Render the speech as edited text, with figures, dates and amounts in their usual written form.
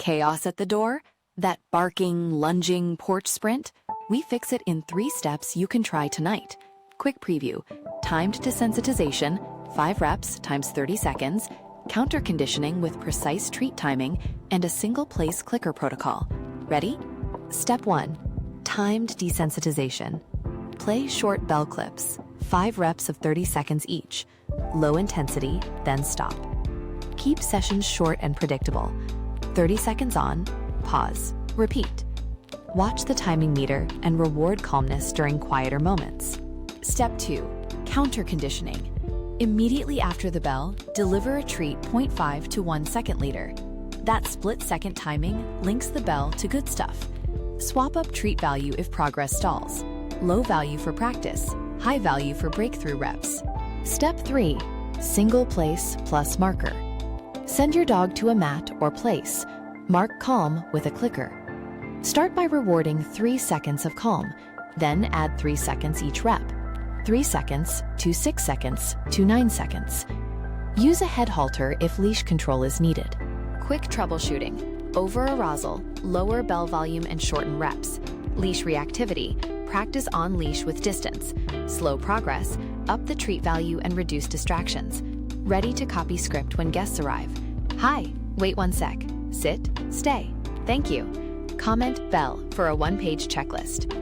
Chaos at the door? That barking, lunging porch sprint? We fix it in 3 steps you can try tonight. Quick preview. Timed desensitization, 5 reps times 30 seconds, counter conditioning with precise treat timing, and a single-place clicker protocol. Ready? Step 1. Timed desensitization. Play short bell clips, 5 reps of 30 seconds each. Low intensity, then stop. Keep sessions short and predictable. 30 seconds on, pause, repeat. Watch the timing meter and reward calmness during quieter moments. Step 2. Counter conditioning. Immediately after the bell, deliver a treat 0.5 to 1 second later. That split-second timing links the bell to good stuff. Swap up treat value if progress stalls. Low value for practice, high value for breakthrough reps. Step 3. Single place plus marker. Send your dog to a mat or place. Mark calm with a clicker. Start by rewarding 3 seconds of calm, then add 3 seconds each rep. 3 seconds to 6 seconds to 9 seconds. Use a head halter if leash control is needed. Quick troubleshooting. Over-arousal, lower bell volume and shorten reps. Leash reactivity, practice on leash with distance. Slow progress, up the treat value and reduce distractions. Ready to copy script when guests arrive. Hi, wait 1 sec. Sit, stay. Thank you. Comment bell for a 1-page checklist.